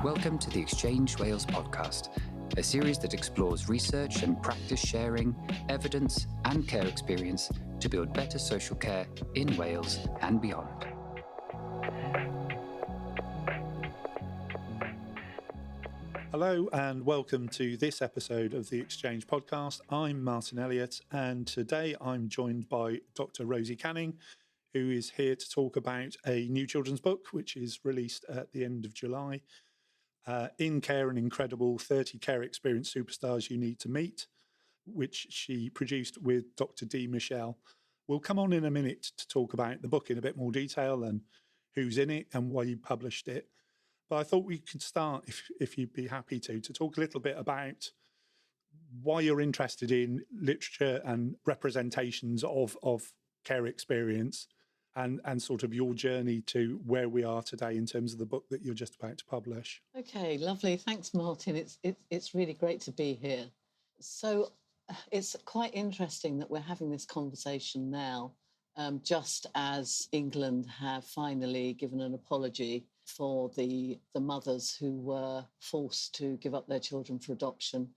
Welcome to the Exchange Wales podcast, a series that explores research and practice sharing, evidence and care experience to build better social care in Wales and beyond. Hello and welcome to this episode of the Exchange podcast. I'm Martin Elliott and today I'm joined by Dr. Rosie Canning, who is here to talk about a new children's book which is released at the end of July. In Care and Incredible, 30 Care Experience Superstars You Need to Meet, which she produced with Dr. D. Michelle. We'll come on in a minute to talk about the book in a bit more detail and who's in it and why you published it. But I thought we could start, if you'd be happy to talk a little bit about why you're interested in literature and representations of care experience and sort of your journey to where we are today in terms of the book that you're just about to publish. Okay, lovely. Thanks, Martin. It's really great to be here. So it's quite interesting that we're having this conversation now, just as England have finally given an apology for the mothers who were forced to give up their children for adoption.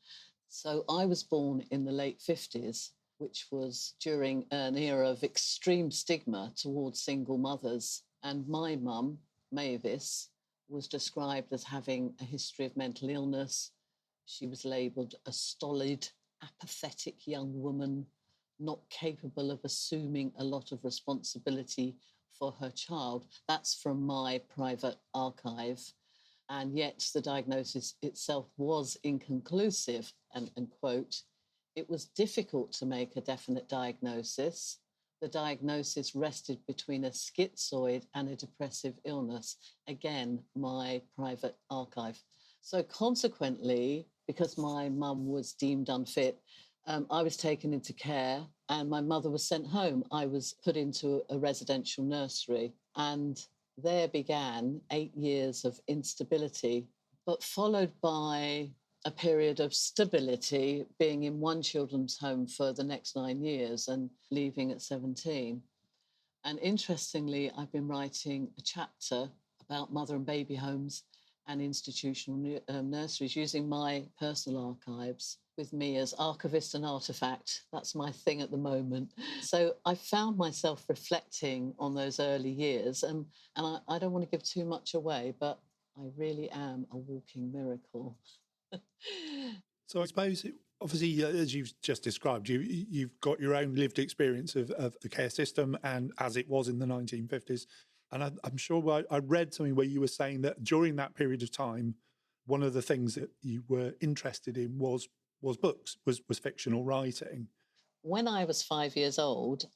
So I was born in the late 50s, which was during an era of extreme stigma towards single mothers. And my mum, Mavis, was described as having a history of mental illness. She was labelled a stolid, apathetic young woman, not capable of assuming a lot of responsibility for her child. That's from my private archive. And yet the diagnosis itself was inconclusive, and quote, "It was difficult to make a definite diagnosis. The diagnosis rested between a schizoid and a depressive illness." Again, my private archive. So consequently, because my mum was deemed unfit, I was taken into care and my mother was sent home. I was put into a residential nursery and there began 8 years of instability, but followed by a period of stability, being in one children's home for the next 9 years and leaving at 17. And interestingly, I've been writing a chapter about mother and baby homes and institutional nurseries using my personal archives with me as archivist and artefact. That's my thing at the moment. So I found myself reflecting on those early years and I don't want to give too much away, but I really am a walking miracle. So I suppose, obviously, as you've just described, you've got your own lived experience of the care system and as it was in the 1950s. And I'm sure I read something where you were saying that during that period of time, one of the things that you were interested in was books, was fictional writing. When I was 5 years old,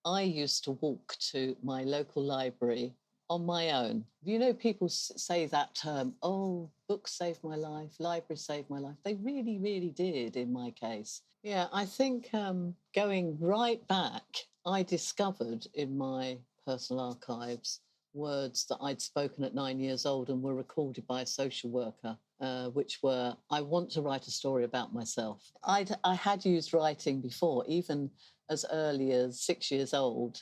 I used to walk to my local library on my own. You know, people say that term, oh, books saved my life, library saved my life. They really, really did in my case. Yeah, I think going right back, I discovered in my personal archives words that I'd spoken at 9 years old and were recorded by a social worker, which were, "I want to write a story about myself." I had used writing before, even as early as 6 years old.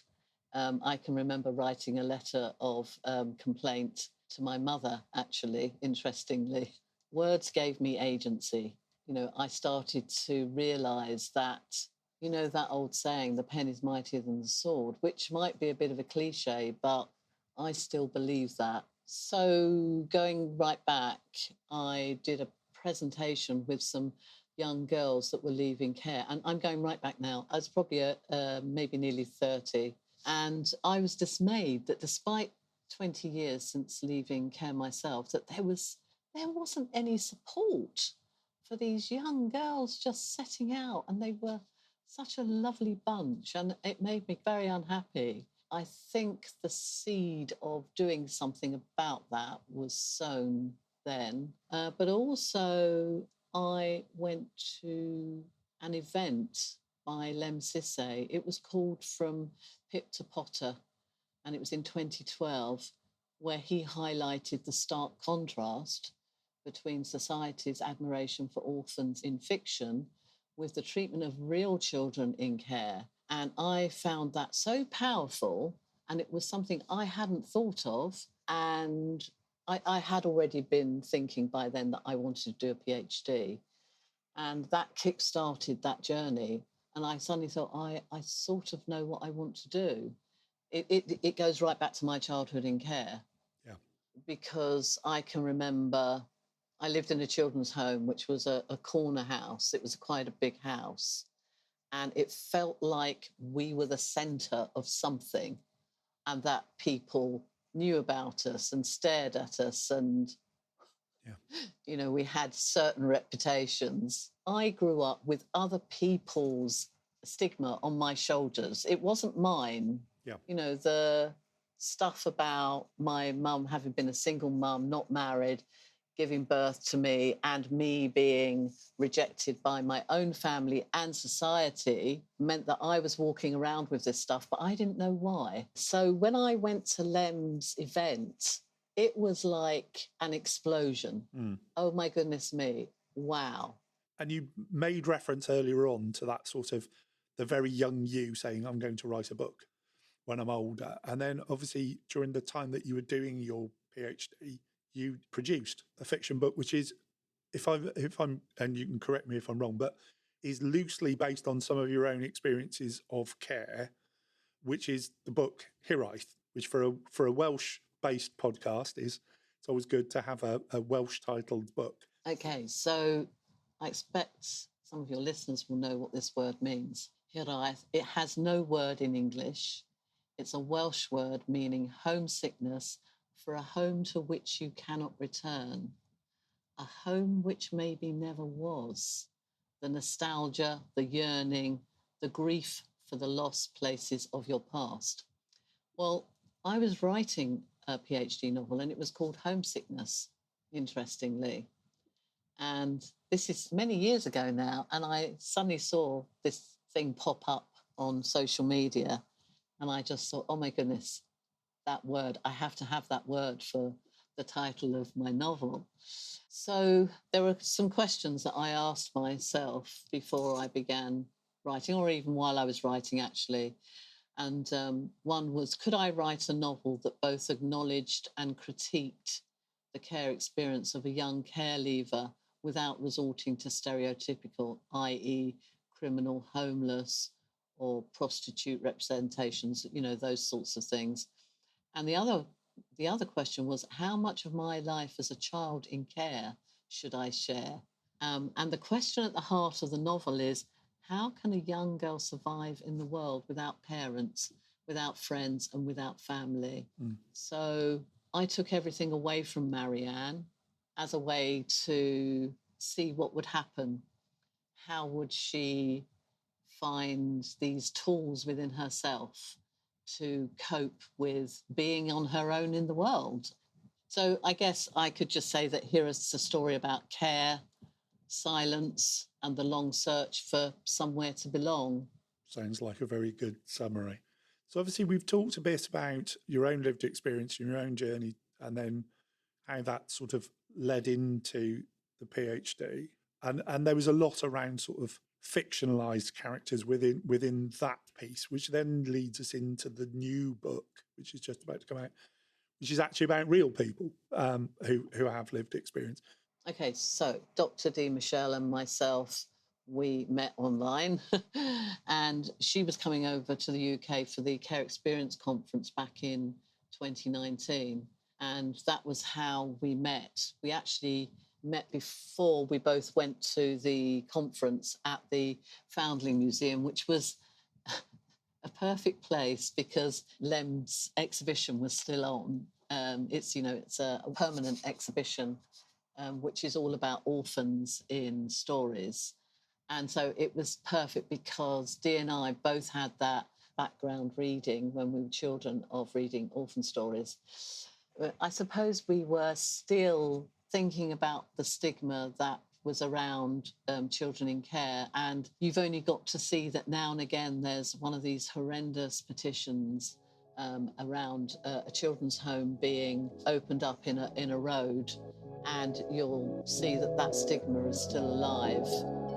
I can remember writing a letter of complaint to my mother, actually, interestingly. Words gave me agency. You know, I started to realise that, you know, that old saying, the pen is mightier than the sword, which might be a bit of a cliche, but I still believe that. So going right back, I did a presentation with some young girls that were leaving care. And I'm going right back now. I was probably maybe nearly 30. And I was dismayed that despite 20 years since leaving care myself, that there wasn't any support for these young girls just setting out. And they were such a lovely bunch. And it made me very unhappy. I think the seed of doing something about that was sown then. But also I went to an event by Lem Sissay. It was called From Pip to Potter, and it was in 2012, where he highlighted the stark contrast between society's admiration for orphans in fiction with the treatment of real children in care. And I found that so powerful, and it was something I hadn't thought of. And I had already been thinking by then that I wanted to do a PhD, and that kick-started that journey. And I suddenly thought, I sort of know what I want to do. It goes right back to my childhood in care. Yeah. Because I can remember I lived in a children's home, which was a corner house. It was quite a big house. And it felt like we were the centre of something, and that people knew about us and stared at us. And, we had certain reputations. I grew up with other people's stigma on my shoulders. It wasn't mine. Yeah. The stuff about my mum having been a single mum, not married, giving birth to me, and me being rejected by my own family and society meant that I was walking around with this stuff, but I didn't know why. So when I went to Lem's event, it was like an explosion. Oh, my goodness me. Wow. And you made reference earlier on to that sort of the very young you saying, I'm going to write a book when I'm older. And then obviously during the time that you were doing your PhD, you produced a fiction book, which is, if I'm, and you can correct me if I'm wrong, but is loosely based on some of your own experiences of care, which is the book Hiraeth, which for a Welsh-based podcast it's always good to have a Welsh-titled book. Okay, so I expect some of your listeners will know what this word means. Hiraeth, it has no word in English. It's a Welsh word meaning homesickness for a home to which you cannot return, a home which maybe never was, the nostalgia, the yearning, the grief for the lost places of your past. Well, I was writing a PhD novel and it was called Homesickness, interestingly. And this is many years ago now, and I suddenly saw this thing pop up on social media, and I just thought, oh my goodness, that word, I have to have that word for the title of my novel. So there were some questions that I asked myself before I began writing, or even while I was writing, actually. And one was, could I write a novel that both acknowledged and critiqued the care experience of a young care leaver without resorting to stereotypical, i.e. criminal, homeless, or prostitute representations, those sorts of things. And the other question was, how much of my life as a child in care should I share? And the question at the heart of the novel is, how can a young girl survive in the world without parents, without friends, and without family? So I took everything away from Marianne as a way to see what would happen. How would she find these tools within herself to cope with being on her own in the world? So I guess I could just say that here is a story about care, silence, and the long search for somewhere to belong. Sounds like a very good summary. So obviously we've talked a bit about your own lived experience, your own journey, and then how that sort of led into the PhD. And there was a lot around sort of fictionalized characters within that piece, which then leads us into the new book, which is just about to come out, which is actually about real people who have lived experience. Okay, so Dr. D. Michelle and myself, we met online and she was coming over to the UK for the Care Experience Conference back in 2019. And that was how we met. We actually met before we both went to the conference at the Foundling Museum, which was a perfect place because Lem's exhibition was still on. It's a permanent exhibition, which is all about orphans in stories. And so it was perfect because Dee and I both had that background reading when we were children of reading orphan stories. I suppose we were still thinking about the stigma that was around children in care. And you've only got to see that now and again there's one of these horrendous petitions around a children's home being opened up in a road, and you'll see that stigma is still alive.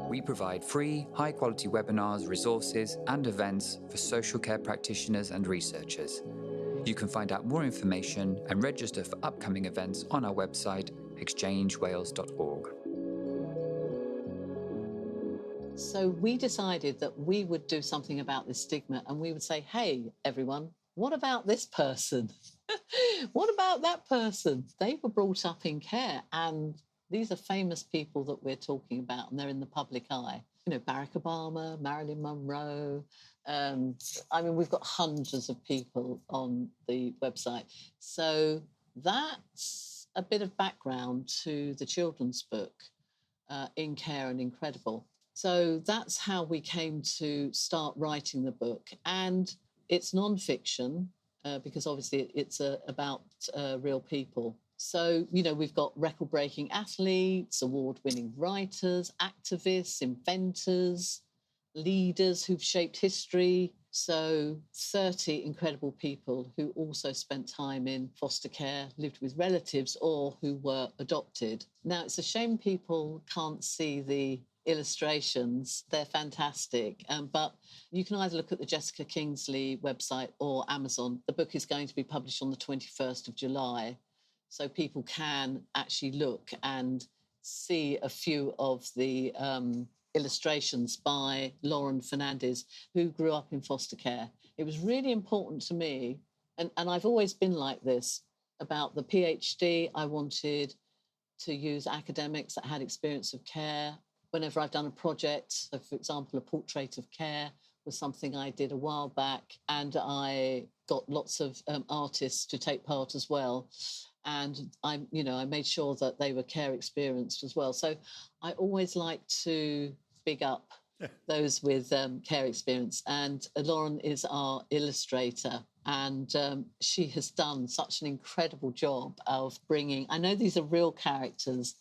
We provide free, high-quality webinars, resources, and events for social care practitioners and researchers. You can find out more information and register for upcoming events on our website, exchangewales.org. So we decided that we would do something about this stigma, and we would say, hey, everyone, what about this person? What about that person? They were brought up in care, and these are famous people that we're talking about, and they're in the public eye. You know, Barack Obama, Marilyn Monroe. We've got hundreds of people on the website. So that's a bit of background to the children's book, In Care and Incredible. So that's how we came to start writing the book. And it's non-fiction, because obviously it's about real people. So, you know, we've got record-breaking athletes, award-winning writers, activists, inventors, leaders who've shaped history. So 30 incredible people who also spent time in foster care, lived with relatives, or who were adopted. Now, it's a shame people can't see the illustrations. They're fantastic. But you can either look at the Jessica Kingsley website or Amazon. The book is going to be published on the 21st of July. So people can actually look and see a few of the illustrations by Lauren Fernandez, who grew up in foster care. It was really important to me, and I've always been like this, about the PhD. I wanted to use academics that had experience of care. Whenever I've done a project, so for example, a portrait of care was something I did a while back, and I got lots of artists to take part as well. And I made sure that they were care experienced as well. So I always like to big up those with care experience. And Lauren is our illustrator, and she has done such an incredible job of bringing, I know these are real characters,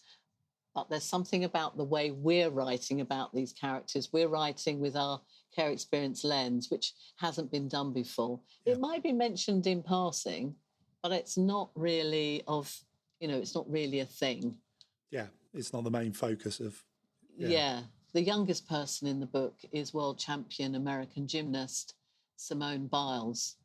but there's something about the way we're writing about these characters. We're writing with our care experience lens, which hasn't been done before. Yeah. It might be mentioned in passing, but it's not really it's not really a thing. Yeah, it's not the main focus of... Yeah. The youngest person in the book is world champion American gymnast Simone Biles.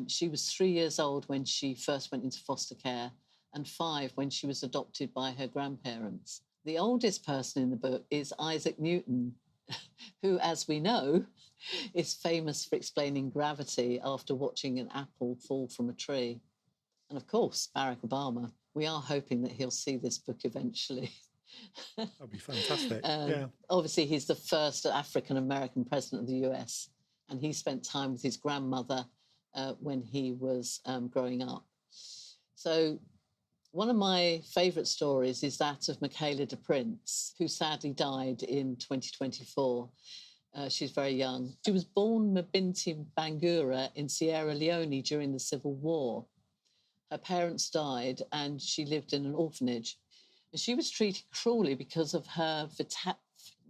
She was 3 years old when she first went into foster care, and 5 when she was adopted by her grandparents. The oldest person in the book is Isaac Newton, who, as we know, is famous for explaining gravity after watching an apple fall from a tree. And of course, Barack Obama. We are hoping that he'll see this book eventually. That'd be fantastic. Obviously, he's the first African-American president of the US, and he spent time with his grandmother when he was growing up. So one of my favourite stories is that of Michaela de Prince, who sadly died in 2024. She's very young. She was born Mabinti Bangura in Sierra Leone during the Civil War. Her parents died and she lived in an orphanage. And she was treated cruelly because of her,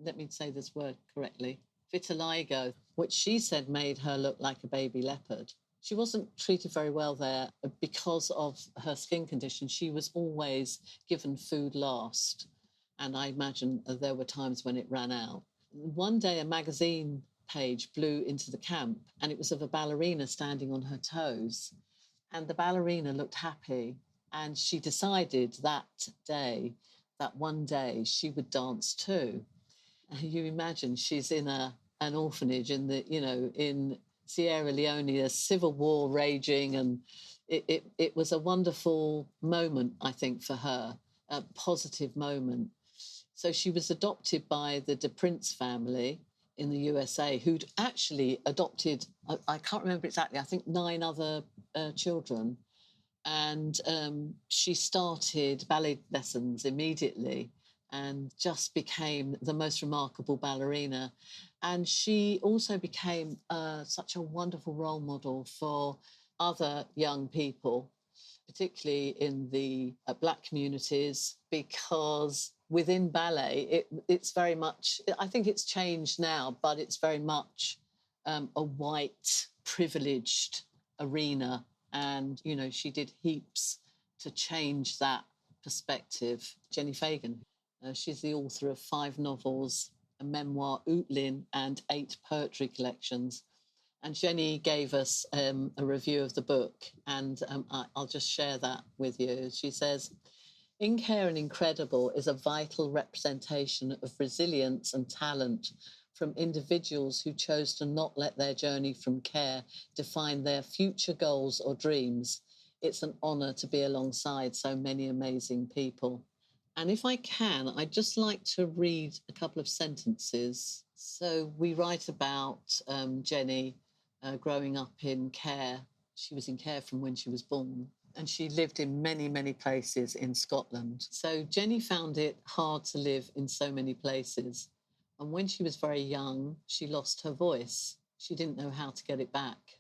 let me say this word correctly, vitiligo, which she said made her look like a baby leopard. She wasn't treated very well there because of her skin condition. She was always given food last. And I imagine there were times when it ran out. One day, a magazine page blew into the camp, and it was of a ballerina standing on her toes. And the ballerina looked happy. And she decided that day, that one day, she would dance too. And you imagine she's in an orphanage in Sierra Leone, a civil war raging, and it was a wonderful moment, I think, for her, a positive moment. So she was adopted by the De Prince family in the USA, who'd actually adopted, I can't remember exactly, I think 9 other children. And she started ballet lessons immediately and just became the most remarkable ballerina. And she also became such a wonderful role model for other young people, particularly in the Black communities, because within ballet, it's very much, I think it's changed now, but it's very much a white, privileged arena. And, she did heaps to change that perspective. Jenny Fagan, she's the author of 5 novels, a memoir, Ootlin, and 8 poetry collections. And Jenny gave us a review of the book, and I'll just share that with you. She says, "In Care and Incredible is a vital representation of resilience and talent from individuals who chose to not let their journey from care define their future goals or dreams. It's an honour to be alongside so many amazing people." And if I can, I'd just like to read a couple of sentences. So we write about Jenny growing up in care. She was in care from when she was born, and she lived in many, many places in Scotland. So Jenny found it hard to live in so many places. And when she was very young, she lost her voice. She didn't know how to get it back.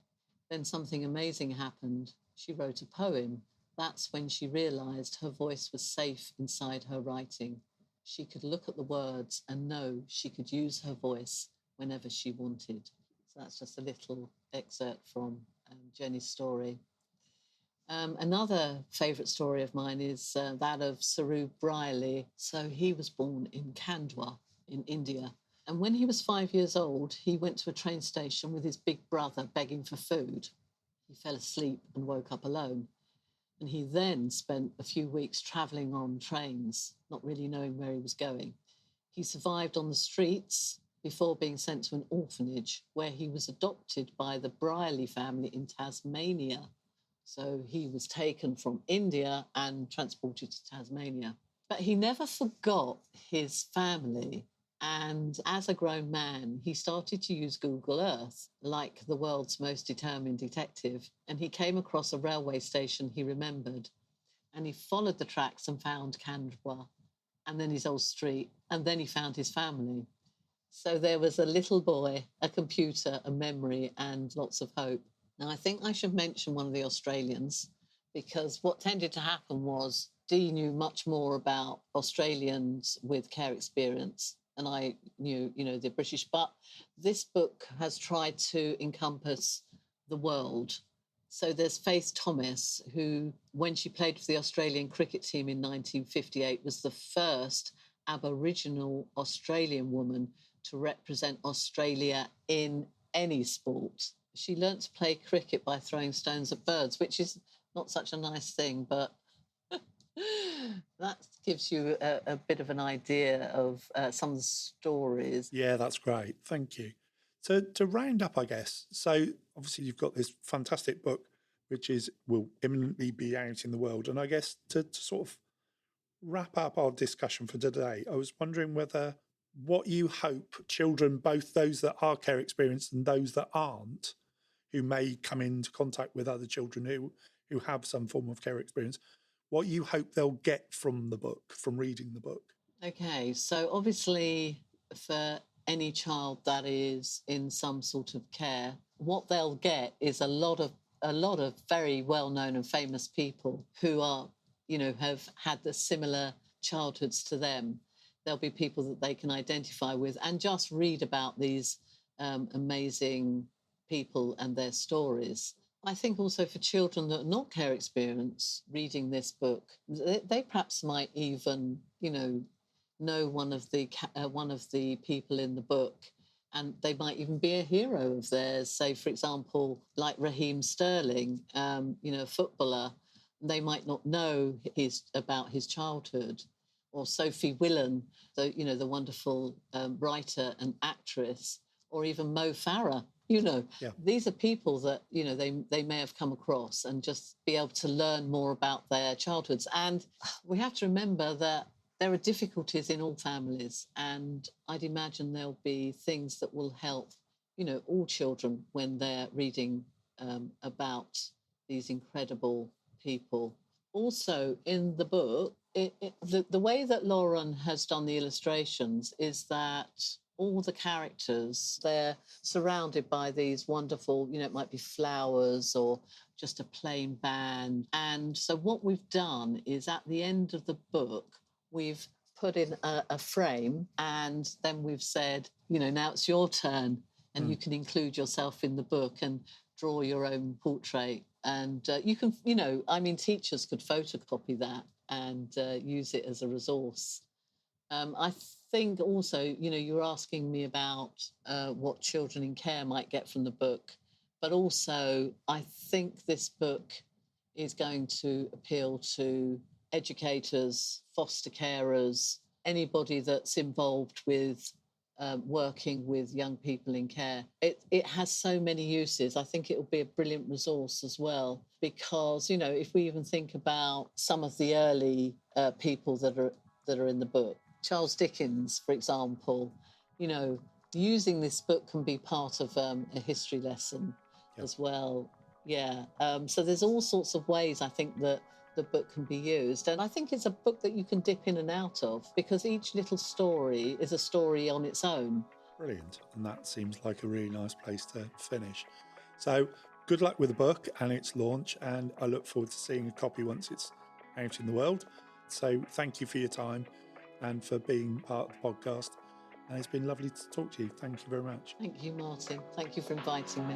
Then something amazing happened. She wrote a poem. That's when she realised her voice was safe inside her writing. She could look at the words and know she could use her voice whenever she wanted. So that's just a little excerpt from Jenny's story. Another favourite story of mine is that of Saru Briley. So he was born in Khandwa in India. And when he was 5 years old, he went to a train station with his big brother begging for food. He fell asleep and woke up alone. And he then spent a few weeks travelling on trains, not really knowing where he was going. He survived on the streets before being sent to an orphanage where he was adopted by the Briley family in Tasmania. So he was taken from India and transported to Tasmania. But he never forgot his family. And as a grown man, he started to use Google Earth like the world's most determined detective. And he came across a railway station he remembered. And he followed the tracks and found Khandwa, and then his old street. And then he found his family. So there was a little boy, a computer, a memory, and lots of hope. Now, I think I should mention one of the Australians, because what tended to happen was Dee knew much more about Australians with care experience than I knew, the British. But this book has tried to encompass the world. So there's Faith Thomas, who, when she played for the Australian cricket team in 1958, was the first Aboriginal Australian woman to represent Australia in any sport. She learnt to play cricket by throwing stones at birds, which is not such a nice thing, but that gives you a bit of an idea of some of the stories. Yeah, that's great. Thank you. To round up, I guess, so obviously you've got this fantastic book, which will imminently be out in the world. And I guess to sort of wrap up our discussion for today, I was wondering what you hope children, both those that are care experienced and those that aren't, who may come into contact with other children who have some form of care experience, what you hope they'll get from the book, from reading the book. Okay, so obviously for any child that is in some sort of care, what they'll get is a lot of very well-known and famous people who are, have had the similar childhoods to them. There'll be people that they can identify with and just read about these amazing people and their stories. I think also for children that are not care experienced, reading this book, they perhaps might even, know one of the people in the book, and they might even be a hero of theirs. Say, for example, like Raheem Sterling, a footballer. They might not know about his childhood. Or Sophie Willan, the wonderful writer and actress, or even Mo Farah. These are people that, they may have come across and just be able to learn more about their childhoods. And we have to remember that there are difficulties in all families, and I'd imagine there'll be things that will help, all children when they're reading about these incredible people. Also, in the book, the way that Lauren has done the illustrations is that all the characters, they're surrounded by these wonderful, it might be flowers or just a plain band. And so what we've done is at the end of the book, we've put in a frame, and then we've said, now it's your turn, and you can include yourself in the book and draw your own portrait. And you can, teachers could photocopy that and use it as a resource. I think also, you were asking me about what children in care might get from the book. But also, I think this book is going to appeal to educators, foster carers, anybody that's involved with working with young people in care. It has so many uses. I think it will be a brilliant resource as well, because, you know, if we even think about some of the early people that are in the book, Charles Dickens, for example, you know, using this book can be part of a history lesson as well. Yeah. So there's all sorts of ways I think that the book can be used. And I think it's a book that you can dip in and out of, because each little story is a story on its own. Brilliant. And that seems like a really nice place to finish. So good luck with the book and its launch. And I look forward to seeing a copy once it's out in the world. So thank you for your time and for being part of the podcast. And it's been lovely to talk to you. Thank you very much. Thank you, Martin. Thank you for inviting me.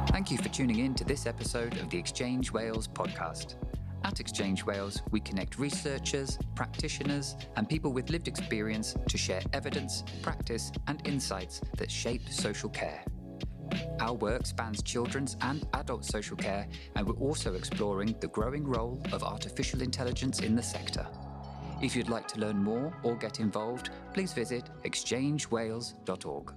Thank you for tuning in to this episode of the Exchange Wales podcast. At Exchange Wales, we connect researchers, practitioners, and people with lived experience to share evidence, practice, and insights that shape social care. Our work spans children's and adult social care, and we're also exploring the growing role of artificial intelligence in the sector. If you'd like to learn more or get involved, please visit exchangewales.org.